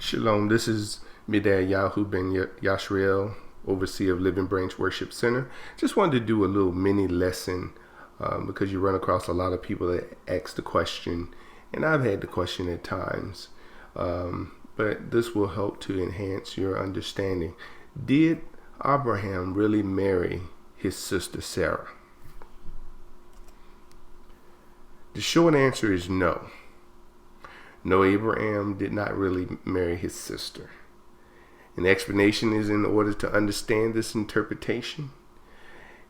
Shalom, this is Midad Yahu Ben Yashriel, overseer of Living Branch Worship Center. Just wanted to do a little mini lesson because you run across a lot of people that ask the question, and I've had the question at times, but this will help to enhance your understanding. Did Abraham really marry his sister Sarah? The short answer is no. No, Abraham did not really marry his sister. An explanation is in order to understand this interpretation,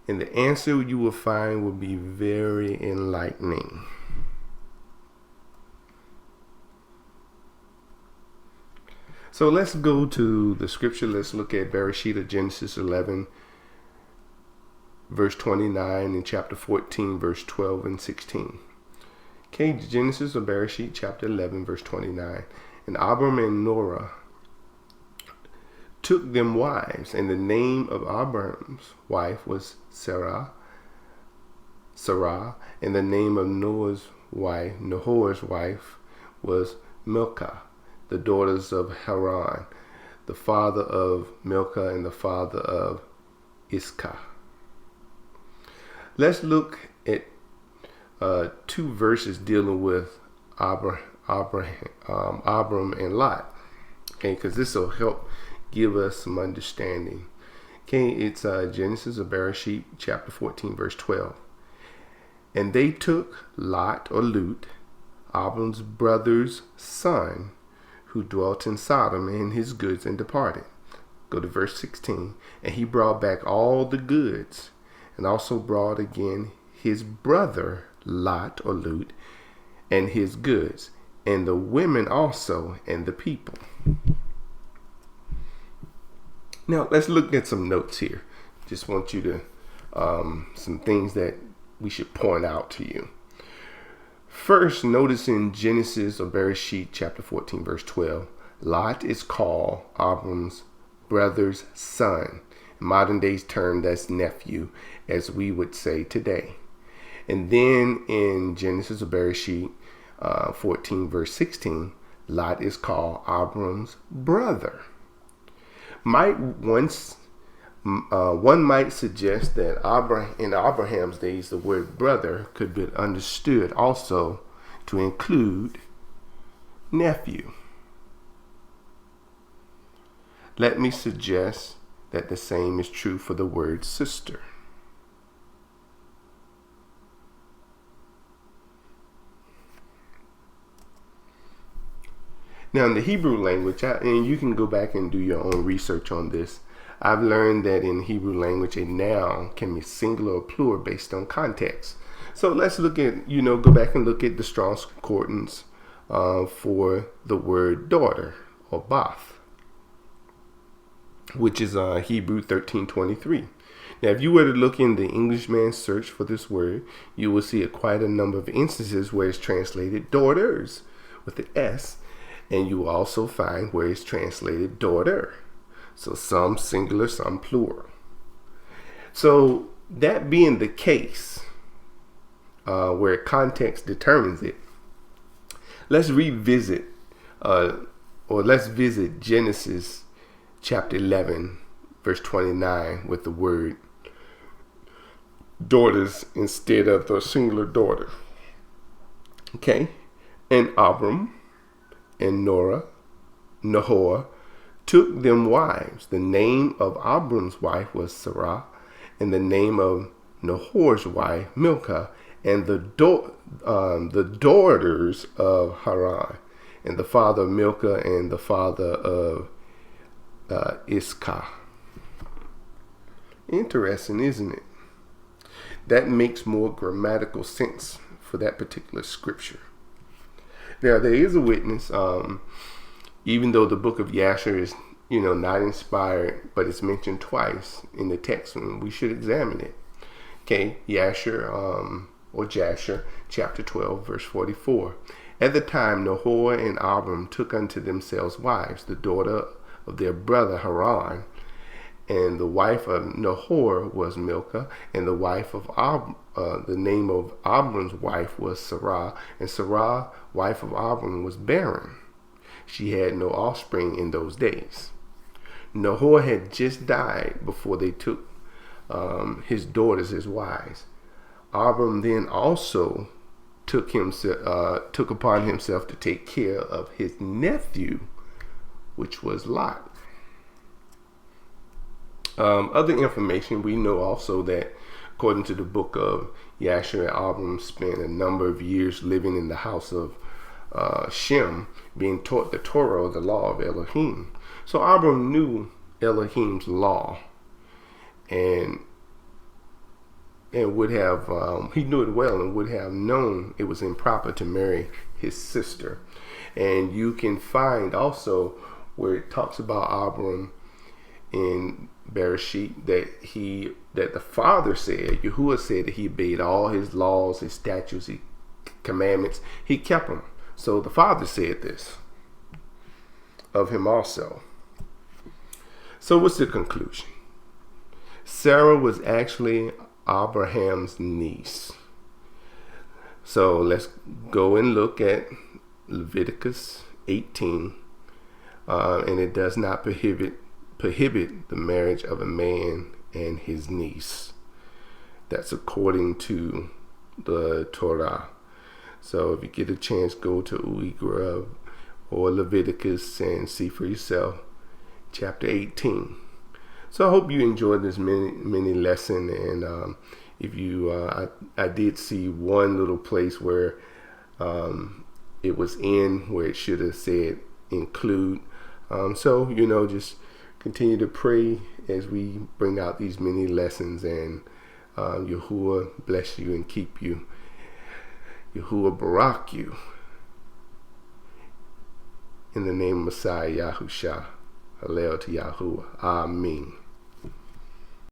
and the answer you will find will be very enlightening. So let's go to the scripture. Let's look at Bereshit of Genesis 11, verse 29, and chapter 14, verse 12 and 16. Okay, Genesis or Bereshit, chapter 11, verse 29. And Abram and Norah took them wives, and the name of Abram's wife was Sarah, and the name of Nahor's wife was Milcah, the daughters of Haran, the father of Milcah and the father of Iscah. Let's look at two verses dealing with Abram and Lot, okay, because this will help give us some understanding. Okay, it's Genesis or Bereshit, chapter 14, verse 12. And they took Lot or Lut, Abram's brother's son, who dwelt in Sodom, and his goods, and departed. Go to verse 16. And he brought back all the goods, and also brought again his brother Lot or Lut, and his goods, and the women also, and the people. Now let's look at some notes here. Just want you to some things that we should point out to you. First, notice in Genesis or Bereshit chapter 14 verse 12, Lot is called Abram's brother's son. In modern day's term, that's nephew, as we would say today. And then in Genesis or Bereshit 14 verse 16, Lot is called Abram's brother. One might suggest that in Abraham's days, the word brother could be understood also to include nephew. Let me suggest that the same is true for the word sister. Now, in the Hebrew language, and you can go back and do your own research on this, I've learned that in Hebrew language, a noun can be singular or plural based on context. So let's look at, go back and look at the Strong's Concordance for the word daughter or bath, which is Hebrew 1323. Now, if you were to look in the Englishman's search for this word, you will see quite a number of instances where it's translated daughters with the S, and you will also find where it's translated daughter. So some singular, some plural. So that being the case, where context determines it, let's visit Genesis chapter 11, verse 29 with the word daughters instead of the singular daughter. Okay, and Abram and Nahor took them wives. The name of Abram's wife was Sarah, and the name of Nahor's wife Milcah, and the daughters of Haran, and the father of Milcah and the father of Iscah. Interesting, isn't it? That makes more grammatical sense for that particular scripture. Now, there is a witness, even though the book of Yasher is, not inspired, but it's mentioned twice in the text, and we should examine it. Okay, Yasher, or Jasher, chapter 12, verse 44. At the time, Nahor and Abram took unto themselves wives, the daughter of their brother Haran, and the wife of Nahor was Milcah, and the wife of the name of Abram's wife was Sarah, and Sarah, wife of Abram, was barren. she had no offspring in those days. Nahor had just died before they took his daughters as wives. Abram then also took upon himself to take care of his nephew, which was Lot. Other information, we know also that according to the book of Yashar, Abram spent a number of years living in the house of Shem, being taught the Torah, or the law of Elohim. So Abram knew Elohim's law, and would have he knew it well, and would have known it was improper to marry his sister. And you can find also where it talks about Abram in Bereshit that the father said, Yahuwah said, that he obeyed all his laws, his statutes, his commandments. He kept them. So the father said this of him also. So what's the conclusion? Sarah was actually Abraham's niece. So let's go and look at Leviticus 18, and it does not prohibit the marriage of a man and his niece. That's according to the Torah. So if you get a chance, go to Uigra or Leviticus and see for yourself, chapter 18. So I hope you enjoyed this mini lesson, and if you, I did see one little place where it was in where it should have said include. So just continue to pray as we bring out these mini lessons, and Yahuwah bless you and keep you. Yahuwah barak you. In the name of Messiah Yahusha. Hallel to Yahuwah. Amen.